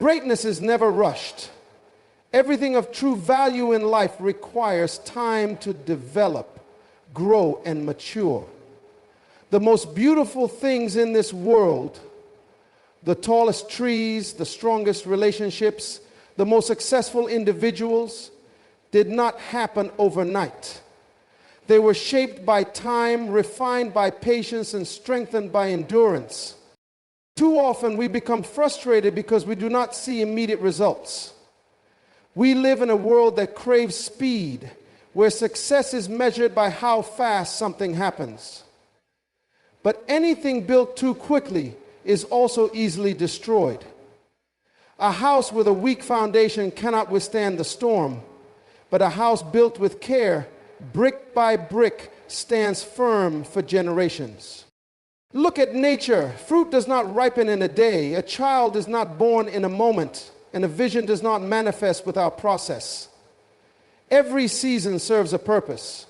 Greatness is never rushed. Everything of true value in life requires time to develop, grow, and mature. The most beautiful things in this world, the tallest trees, the strongest relationships, the most successful individuals, did not happen overnight. They were shaped by time, refined by patience, and strengthened by endurance. Too often we become frustrated because we do not see immediate results. We live in a world that craves speed, where success is measured by how fast something happens. But anything built too quickly is also easily destroyed. A house with a weak foundation cannot withstand the storm, but a house built with care, brick by brick, stands firm for generations. Look at nature. Fruit does not ripen in a day. A child is not born in a moment, and a vision does not manifest without process. Every season serves a purpose.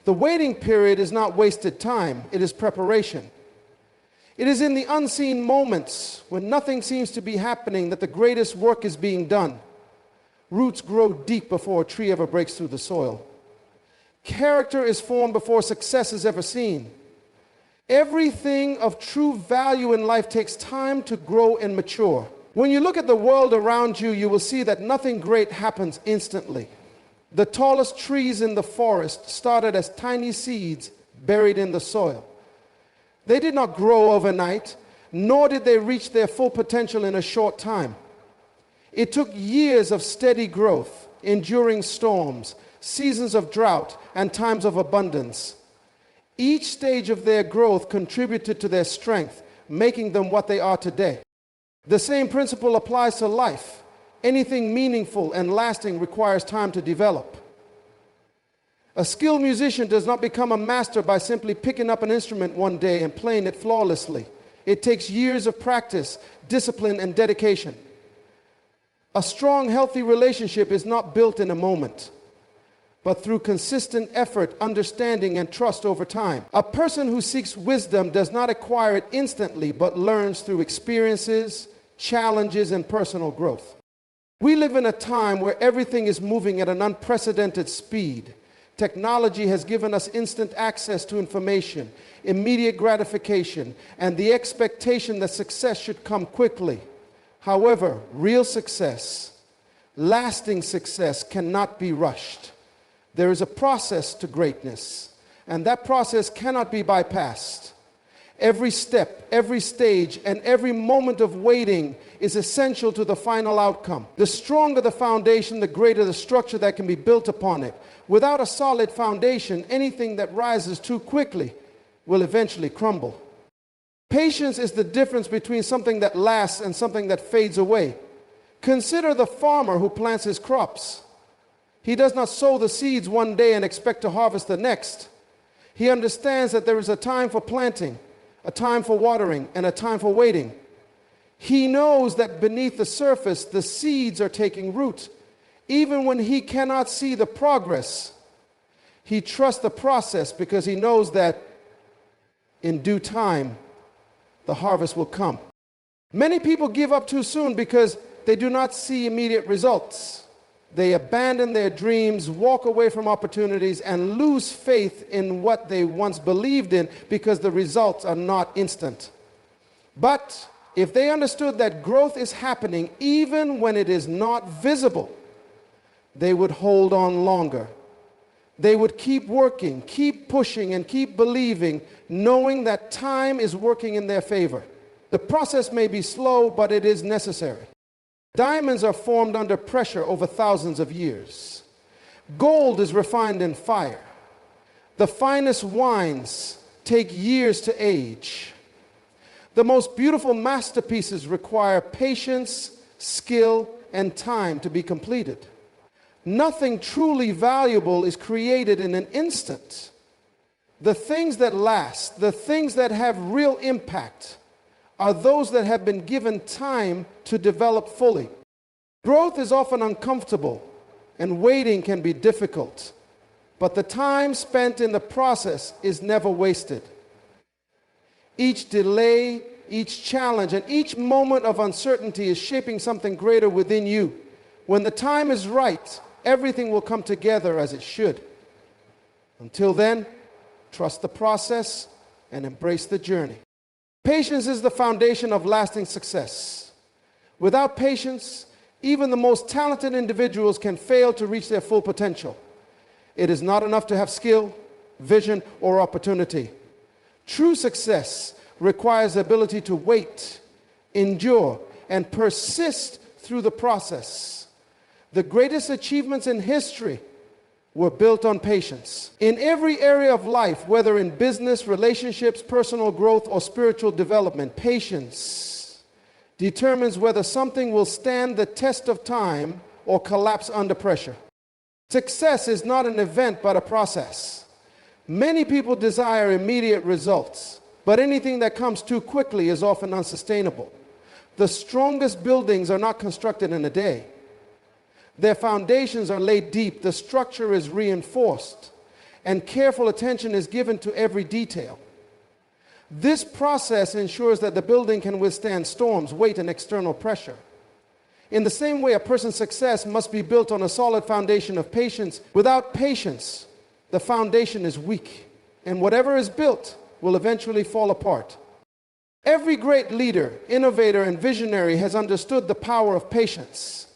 The waiting period is not wasted time, it is preparation. It is in the unseen moments when nothing seems to be happening that the greatest work is being done. Roots grow deep before a tree ever breaks through the soil. Character is formed before success is ever seen. Everything of true value in life takes time to grow and mature. When you look at the world around you, you will see that nothing great happens instantly. The tallest trees in the forest started as tiny seeds buried in the soil. They did not grow overnight, nor did they reach their full potential in a short time. It took years of steady growth, enduring storms, seasons of drought, and times of abundance. Each stage of their growth contributed to their strength, making them what they are today. The same principle applies to life. Anything meaningful and lasting requires time to develop. A skilled musician does not become a master by simply picking up an instrument one day and playing it flawlessly. It takes years of practice, discipline, and dedication. A strong, healthy relationship is not built in a moment, but through consistent effort, understanding, and trust over time. A person who seeks wisdom does not acquire it instantly, but learns through experiences, challenges, and personal growth. We live in a time where everything is moving at an unprecedented speed. Technology has given us instant access to information, immediate gratification, and the expectation that success should come quickly. However, real success, lasting success, cannot be rushed. There is a process to greatness, and that process cannot be bypassed. Every step, every stage, and every moment of waiting is essential to the final outcome. The stronger the foundation, the greater the structure that can be built upon it. Without a solid foundation, anything that rises too quickly will eventually crumble. Patience is the difference between something that lasts and something that fades away. Consider the farmer who plants his crops. He does not sow the seeds one day and expect to harvest the next. He understands that there is a time for planting, a time for watering, and a time for waiting. He knows that beneath the surface, the seeds are taking root. Even when he cannot see the progress, he trusts the process because he knows that in due time, the harvest will come. Many people give up too soon because they do not see immediate results. They abandon their dreams, walk away from opportunities, and lose faith in what they once believed in because the results are not instant. But if they understood that growth is happening even when it is not visible, they would hold on longer. They would keep working, keep pushing, and keep believing, knowing that time is working in their favor. The process may be slow, but it is necessary. Diamonds are formed under pressure over thousands of years. Gold is refined in fire. The finest wines take years to age. The most beautiful masterpieces require patience, skill, and time to be completed. Nothing truly valuable is created in an instant. The things that last, the things that have real impact, are those that have been given time to develop fully. Growth is often uncomfortable, and waiting can be difficult, but the time spent in the process is never wasted. Each delay, each challenge, and each moment of uncertainty is shaping something greater within you. When the time is right, everything will come together as it should. Until then, trust the process and embrace the journey. Patience is the foundation of lasting success. Without patience, even the most talented individuals can fail to reach their full potential. It is not enough to have skill, vision, or opportunity. True success requires the ability to wait, endure, and persist through the process. The greatest achievements in history were built on patience. In every area of life, whether in business, relationships, personal growth, or spiritual development, patience determines whether something will stand the test of time or collapse under pressure. Success is not an event, but a process. Many people desire immediate results, but anything that comes too quickly is often unsustainable. The strongest buildings are not constructed in a day. Their foundations are laid deep, the structure is reinforced, and careful attention is given to every detail. This process ensures that the building can withstand storms, weight, and external pressure. In the same way, a person's success must be built on a solid foundation of patience. Without patience, the foundation is weak, and whatever is built will eventually fall apart. Every great leader, innovator, and visionary has understood the power of patience.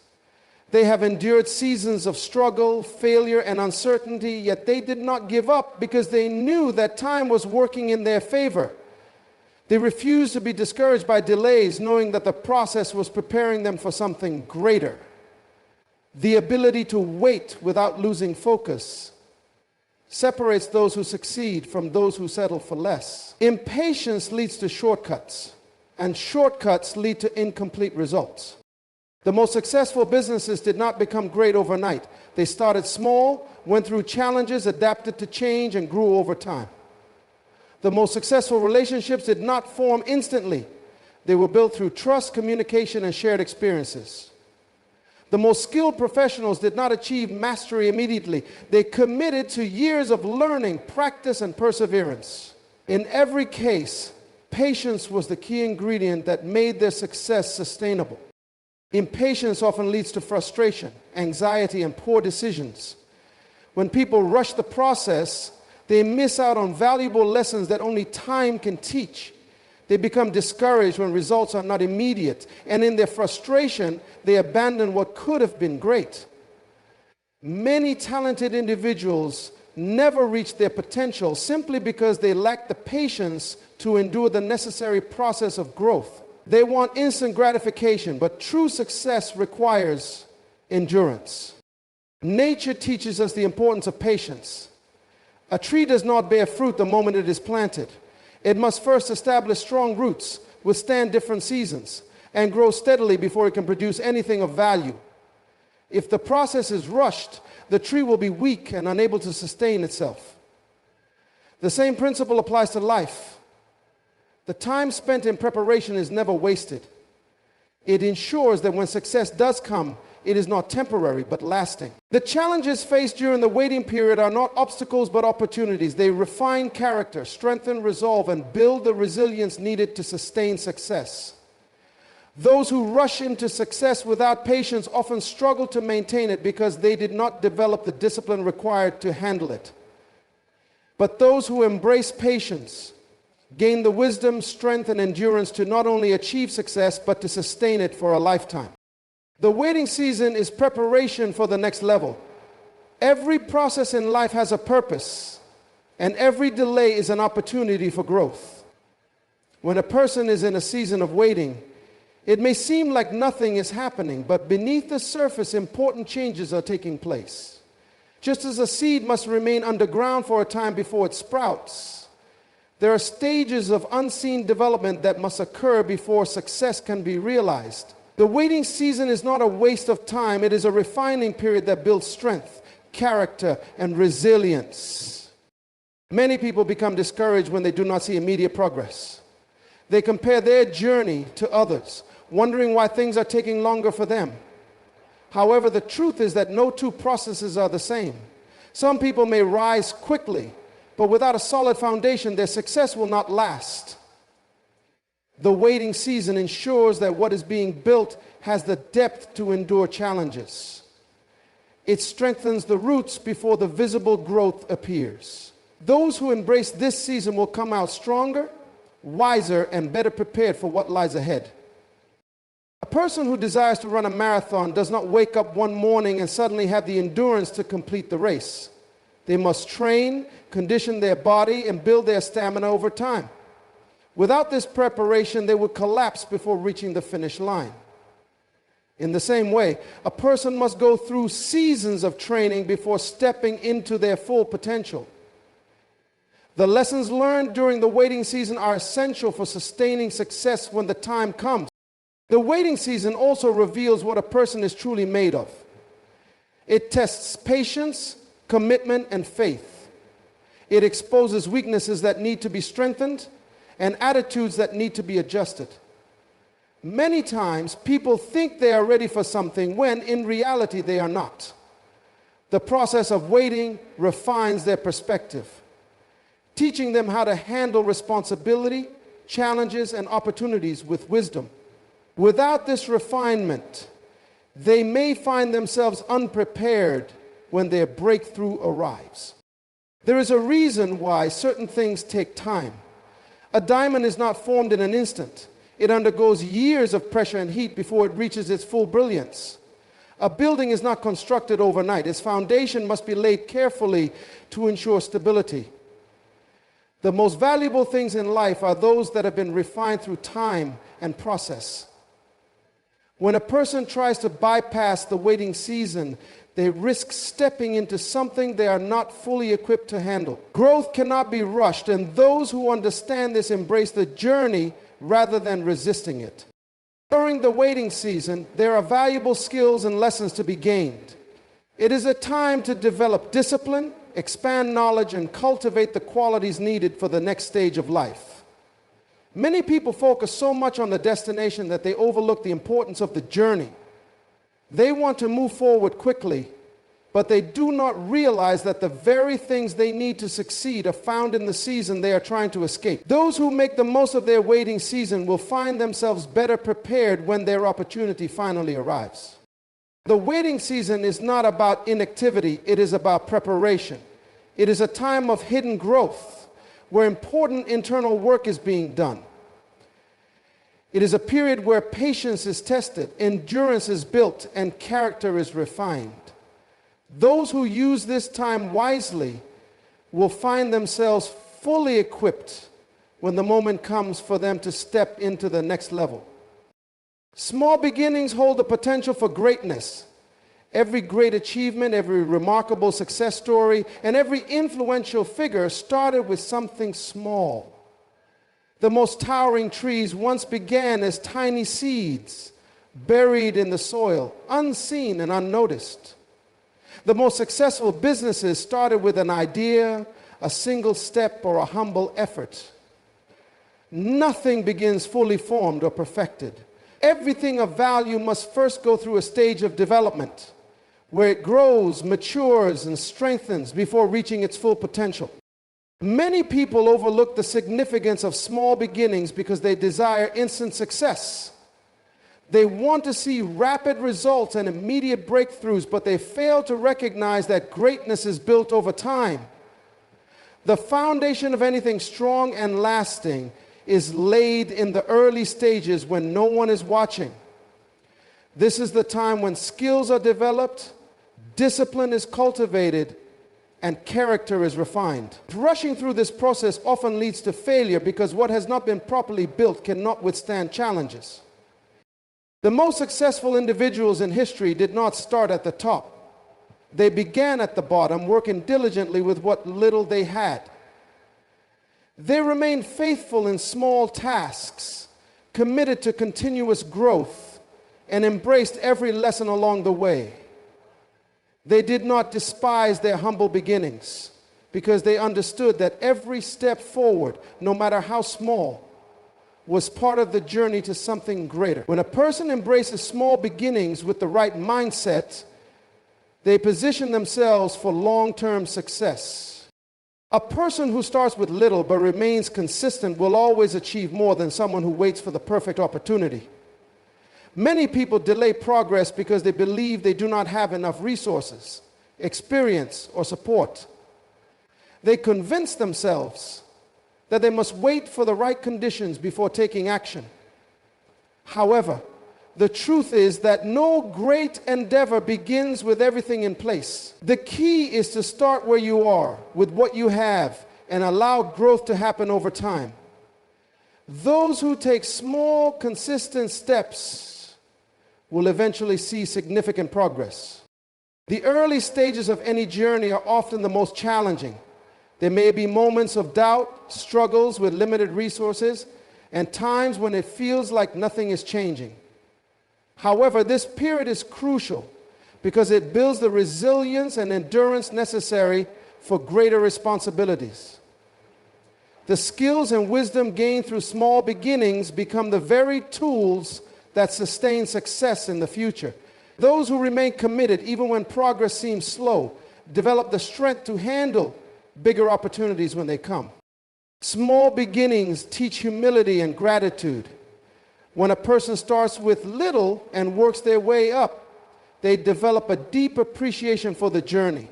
They have endured seasons of struggle, failure, and uncertainty, yet they did not give up because they knew that time was working in their favor. They refused to be discouraged by delays, knowing that the process was preparing them for something greater. The ability to wait without losing focus separates those who succeed from those who settle for less. Impatience leads to shortcuts, and shortcuts lead to incomplete results. The most successful businesses did not become great overnight. They started small, went through challenges, adapted to change, and grew over time. The most successful relationships did not form instantly. They were built through trust, communication, and shared experiences. The most skilled professionals did not achieve mastery immediately. They committed to years of learning, practice, and perseverance. In every case, patience was the key ingredient that made their success sustainable. Impatience often leads to frustration, anxiety, and poor decisions. When people rush the process, they miss out on valuable lessons that only time can teach. They become discouraged when results are not immediate, and in their frustration, they abandon what could have been great. Many talented individuals never reach their potential simply because they lack the patience to endure the necessary process of growth. They want instant gratification, but true success requires endurance. Nature teaches us the importance of patience. A tree does not bear fruit the moment it is planted. It must first establish strong roots, withstand different seasons, and grow steadily before it can produce anything of value. If the process is rushed, the tree will be weak and unable to sustain itself. The same principle applies to life. The time spent in preparation is never wasted. It ensures that when success does come, it is not temporary but lasting. The challenges faced during the waiting period are not obstacles but opportunities. They refine character, strengthen resolve, and build the resilience needed to sustain success. Those who rush into success without patience often struggle to maintain it because they did not develop the discipline required to handle it. But those who embrace patience gain the wisdom, strength, and endurance to not only achieve success, but to sustain it for a lifetime. The waiting season is preparation for the next level. Every process in life has a purpose, and every delay is an opportunity for growth. When a person is in a season of waiting, it may seem like nothing is happening, but beneath the surface, important changes are taking place. Just as a seed must remain underground for a time before it sprouts, there are stages of unseen development that must occur before success can be realized. The waiting season is not a waste of time. It is a refining period that builds strength, character, and resilience. Many people become discouraged when they do not see immediate progress. They compare their journey to others, wondering why things are taking longer for them. However, the truth is that no two processes are the same. Some people may rise quickly, but without a solid foundation, their success will not last. The waiting season ensures that what is being built has the depth to endure challenges. It strengthens the roots before the visible growth appears. Those who embrace this season will come out stronger, wiser, and better prepared for what lies ahead. A person who desires to run a marathon does not wake up one morning and suddenly have the endurance to complete the race. They must train, condition their body, and build their stamina over time. Without this preparation, they would collapse before reaching the finish line. In the same way, a person must go through seasons of training before stepping into their full potential. The lessons learned during the waiting season are essential for sustaining success when the time comes. The waiting season also reveals what a person is truly made of. It tests patience, commitment, and faith. It exposes weaknesses that need to be strengthened and attitudes that need to be adjusted. Many times, people think they are ready for something when, in reality, they are not. The process of waiting refines their perspective, teaching them how to handle responsibility, challenges, and opportunities with wisdom. Without this refinement, they may find themselves unprepared when their breakthrough arrives. There is a reason why certain things take time. A diamond is not formed in an instant. It undergoes years of pressure and heat before it reaches its full brilliance. A building is not constructed overnight. Its foundation must be laid carefully to ensure stability. The most valuable things in life are those that have been refined through time and process. When a person tries to bypass the waiting season, they risk stepping into something they are not fully equipped to handle. Growth cannot be rushed, and those who understand this embrace the journey rather than resisting it. During the waiting season, there are valuable skills and lessons to be gained. It is a time to develop discipline, expand knowledge, and cultivate the qualities needed for the next stage of life. Many people focus so much on the destination that they overlook the importance of the journey. They want to move forward quickly, but they do not realize that the very things they need to succeed are found in the season they are trying to escape. Those who make the most of their waiting season will find themselves better prepared when their opportunity finally arrives. The waiting season is not about inactivity, it is about preparation. It is a time of hidden growth where important internal work is being done. It is a period where patience is tested, endurance is built, and character is refined. Those who use this time wisely will find themselves fully equipped when the moment comes for them to step into the next level. Small beginnings hold the potential for greatness. Every great achievement, every remarkable success story, and every influential figure started with something small. The most towering trees once began as tiny seeds buried in the soil, unseen and unnoticed. The most successful businesses started with an idea, a single step, or a humble effort. Nothing begins fully formed or perfected. Everything of value must first go through a stage of development, where it grows, matures, and strengthens before reaching its full potential. Many people overlook the significance of small beginnings because they desire instant success. They want to see rapid results and immediate breakthroughs, but they fail to recognize that greatness is built over time. The foundation of anything strong and lasting is laid in the early stages when no one is watching. This is the time when skills are developed, discipline is cultivated, and character is refined. Rushing through this process often leads to failure because what has not been properly built cannot withstand challenges. The most successful individuals in history did not start at the top. They began at the bottom, working diligently with what little they had. They remained faithful in small tasks, committed to continuous growth, and embraced every lesson along the way. They did not despise their humble beginnings because they understood that every step forward, no matter how small, was part of the journey to something greater. When a person embraces small beginnings with the right mindset, they position themselves for long-term success. A person who starts with little but remains consistent will always achieve more than someone who waits for the perfect opportunity. Many people delay progress because they believe they do not have enough resources, experience, or support. They convince themselves that they must wait for the right conditions before taking action. However, the truth is that no great endeavor begins with everything in place. The key is to start where you are, with what you have, and allow growth to happen over time. Those who take small, consistent steps will eventually see significant progress. The early stages of any journey are often the most challenging. There may be moments of doubt, struggles with limited resources, and times when it feels like nothing is changing. However, this period is crucial because it builds the resilience and endurance necessary for greater responsibilities. The skills and wisdom gained through small beginnings become the very tools that sustain success in the future. Those who remain committed, even when progress seems slow, develop the strength to handle bigger opportunities when they come. Small beginnings teach humility and gratitude. When a person starts with little and works their way up, they develop a deep appreciation for the journey.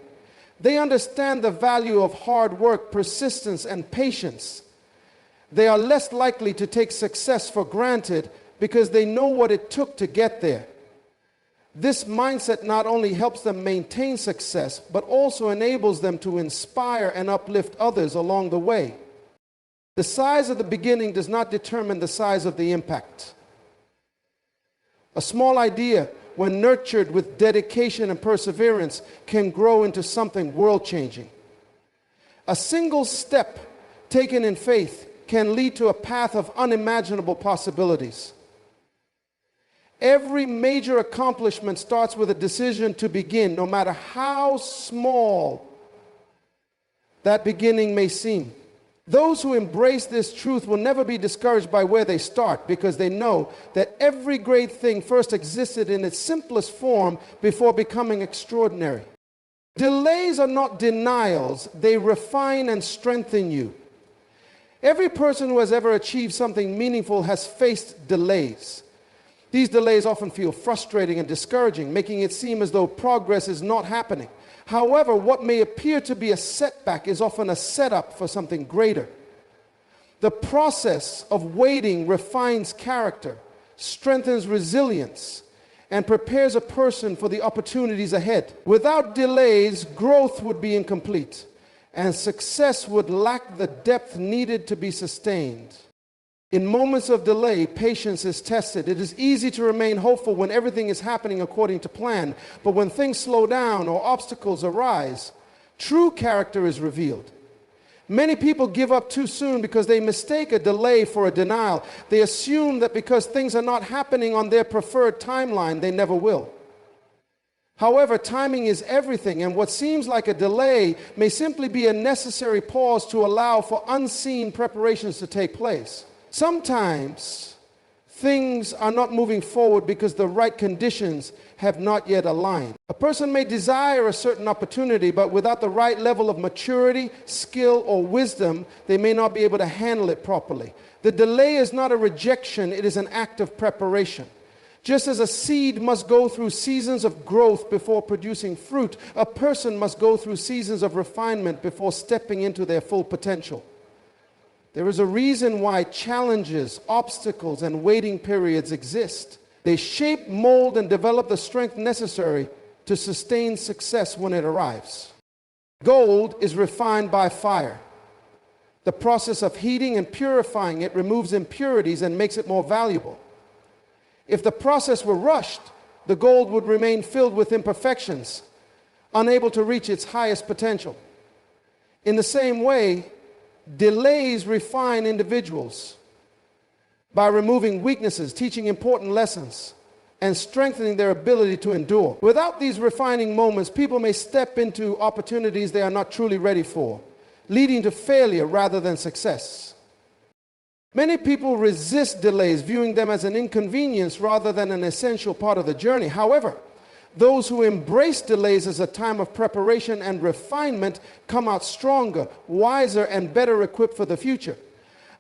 They understand the value of hard work, persistence, and patience. They are less likely to take success for granted because they know what it took to get there. This mindset not only helps them maintain success, but also enables them to inspire and uplift others along the way. The size of the beginning does not determine the size of the impact. A small idea, when nurtured with dedication and perseverance, can grow into something world-changing. A single step taken in faith can lead to a path of unimaginable possibilities. Every major accomplishment starts with a decision to begin, no matter how small that beginning may seem. Those who embrace this truth will never be discouraged by where they start, because they know that every great thing first existed in its simplest form before becoming extraordinary. Delays are not denials, they refine and strengthen you. Every person who has ever achieved something meaningful has faced delays. These delays often feel frustrating and discouraging, making it seem as though progress is not happening. However, what may appear to be a setback is often a setup for something greater. The process of waiting refines character, strengthens resilience, and prepares a person for the opportunities ahead. Without delays, growth would be incomplete, and success would lack the depth needed to be sustained. In moments of delay, patience is tested. It is easy to remain hopeful when everything is happening according to plan, but when things slow down or obstacles arise, true character is revealed. Many people give up too soon because they mistake a delay for a denial. They assume that because things are not happening on their preferred timeline, they never will. However, timing is everything, and what seems like a delay may simply be a necessary pause to allow for unseen preparations to take place. Sometimes things are not moving forward because the right conditions have not yet aligned. A person may desire a certain opportunity, but without the right level of maturity, skill, or wisdom, they may not be able to handle it properly. The delay is not a rejection, it is an act of preparation. Just as a seed must go through seasons of growth before producing fruit, a person must go through seasons of refinement before stepping into their full potential. There is a reason why challenges, obstacles, and waiting periods exist. They shape, mold, and develop the strength necessary to sustain success when it arrives. Gold is refined by fire. The process of heating and purifying it removes impurities and makes it more valuable. If the process were rushed, the gold would remain filled with imperfections, unable to reach its highest potential. In the same way, delays refine individuals by removing weaknesses, teaching important lessons, and strengthening their ability to endure. Without these refining moments, people may step into opportunities they are not truly ready for, leading to failure rather than success. Many people resist delays, viewing them as an inconvenience rather than an essential part of the journey. However, Those who embrace delays as a time of preparation and refinement come out stronger, wiser, and better equipped for the future.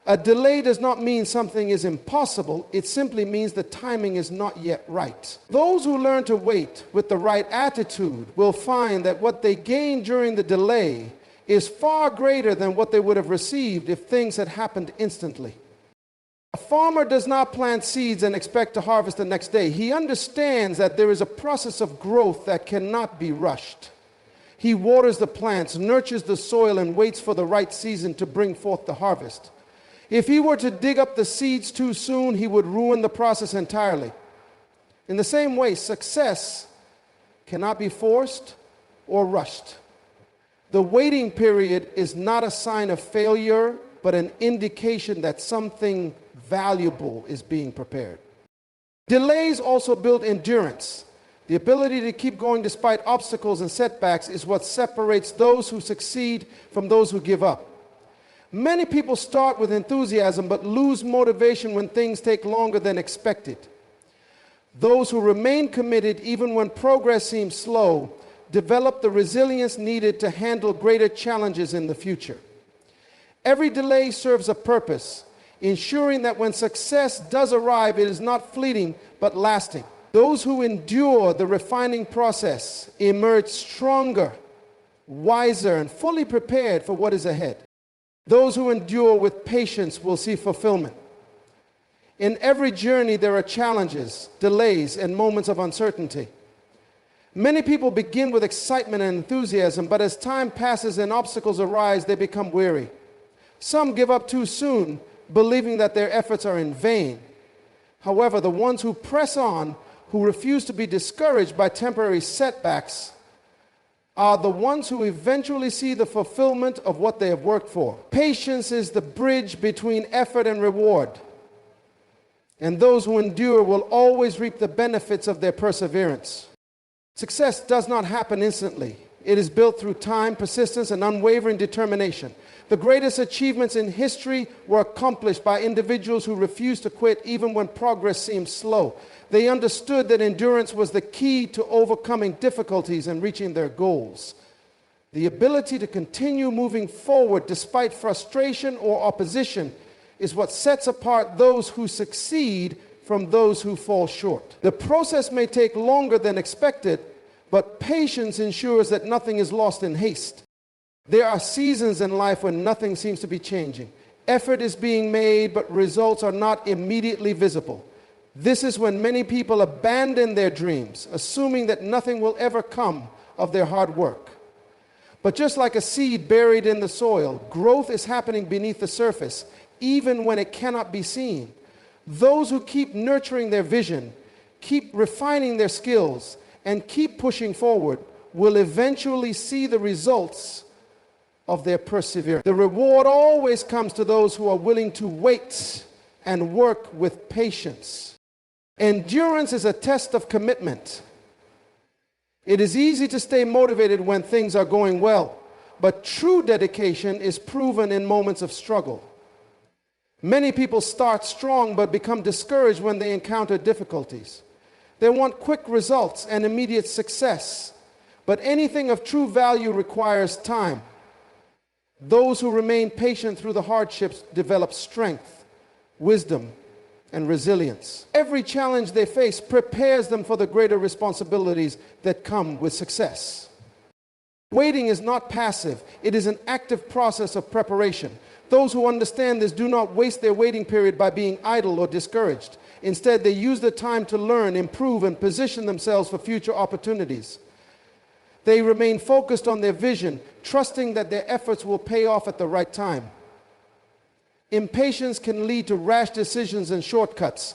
A delay does not mean something is impossible. It simply means the timing is not yet right. Those who learn to wait with the right attitude will find that what they gain during the delay is far greater than what they would have received if things had happened instantly. A farmer does not plant seeds and expect to harvest the next day. He understands that there is a process of growth that cannot be rushed. He waters the plants, nurtures the soil, and waits for the right season to bring forth the harvest. If he were to dig up the seeds too soon, he would ruin the process entirely. In the same way, success cannot be forced or rushed. The waiting period is not a sign of failure, but an indication that something valuable is being prepared. Delays also build endurance. The ability to keep going despite obstacles and setbacks is what separates those who succeed from those who give up. Many people start with enthusiasm but lose motivation when things take longer than expected. Those who remain committed even when progress seems slow develop the resilience needed to handle greater challenges in the future. Every delay serves a purpose, ensuring that when success does arrive, it is not fleeting but lasting. Those who endure the refining process emerge stronger, wiser, and fully prepared for what is ahead. Those who endure with patience will see fulfillment. In every journey, there are challenges, delays, and moments of uncertainty. Many people begin with excitement and enthusiasm, but as time passes and obstacles arise, they become weary. Some give up too soon, believing that their efforts are in vain. However, the ones who press on, who refuse to be discouraged by temporary setbacks, are the ones who eventually see the fulfillment of what they have worked for. Patience is the bridge between effort and reward. And those who endure will always reap the benefits of their perseverance. Success does not happen instantly. It is built through time, persistence, and unwavering determination. The greatest achievements in history were accomplished by individuals who refused to quit even when progress seemed slow. They understood that endurance was the key to overcoming difficulties and reaching their goals. The ability to continue moving forward despite frustration or opposition is what sets apart those who succeed from those who fall short. The process may take longer than expected, but patience ensures that nothing is lost in haste. There are seasons in life when nothing seems to be changing. Effort is being made, but results are not immediately visible. This is when many people abandon their dreams, assuming that nothing will ever come of their hard work. But just like a seed buried in the soil, growth is happening beneath the surface, even when it cannot be seen. Those who keep nurturing their vision, keep refining their skills, and keep pushing forward will eventually see the results of their perseverance. The reward always comes to those who are willing to wait and work with patience. Endurance is a test of commitment. It is easy to stay motivated when things are going well, but true dedication is proven in moments of struggle. Many people start strong but become discouraged when they encounter difficulties. They want quick results and immediate success, but anything of true value requires time. Those who remain patient through the hardships develop strength, wisdom, and resilience. Every challenge they face prepares them for the greater responsibilities that come with success. Waiting is not passive. It is an active process of preparation. Those who understand this do not waste their waiting period by being idle or discouraged. Instead, they use the time to learn, improve, and position themselves for future opportunities. They remain focused on their vision, trusting that their efforts will pay off at the right time. Impatience can lead to rash decisions and shortcuts,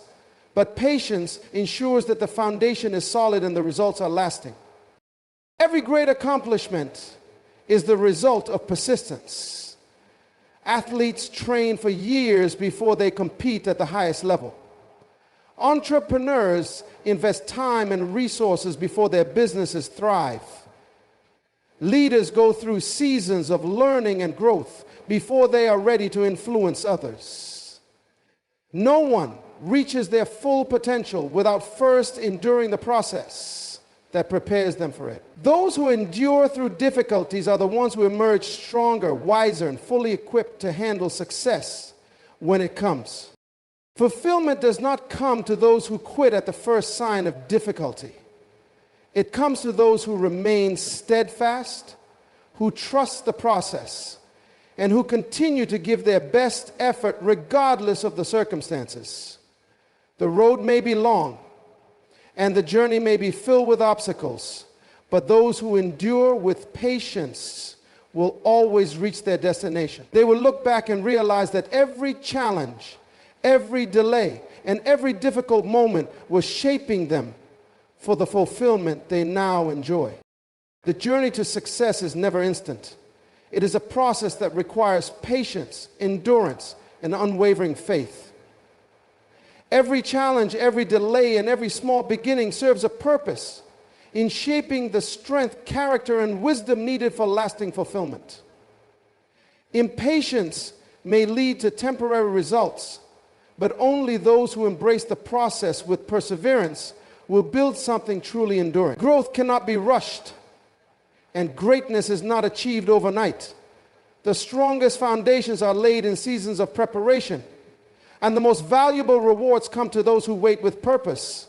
but patience ensures that the foundation is solid and the results are lasting. Every great accomplishment is the result of persistence. Athletes train for years before they compete at the highest level. Entrepreneurs invest time and resources before their businesses thrive. Leaders go through seasons of learning and growth before they are ready to influence others. No one reaches their full potential without first enduring the process. that prepares them for it. Those who endure through difficulties are the ones who emerge stronger, wiser, and fully equipped to handle success when it comes. Fulfillment does not come to those who quit at the first sign of difficulty. It comes to those who remain steadfast, who trust the process, and who continue to give their best effort regardless of the circumstances. The road may be long, and the journey may be filled with obstacles, but those who endure with patience will always reach their destination. They will look back and realize that every challenge, every delay, and every difficult moment was shaping them for the fulfillment they now enjoy. The journey to success is never instant. It is a process that requires patience, endurance, and unwavering faith. Every challenge, every delay, and every small beginning serves a purpose in shaping the strength, character, and wisdom needed for lasting fulfillment. Impatience may lead to temporary results, but only those who embrace the process with perseverance will build something truly enduring. Growth cannot be rushed, and greatness is not achieved overnight. The strongest foundations are laid in seasons of preparation, and the most valuable rewards come to those who wait with purpose.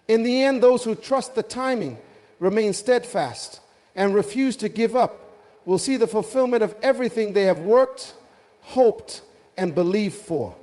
In the end, those who trust the timing, remain steadfast, and refuse to give up will see the fulfillment of everything they have worked, hoped, and believed for.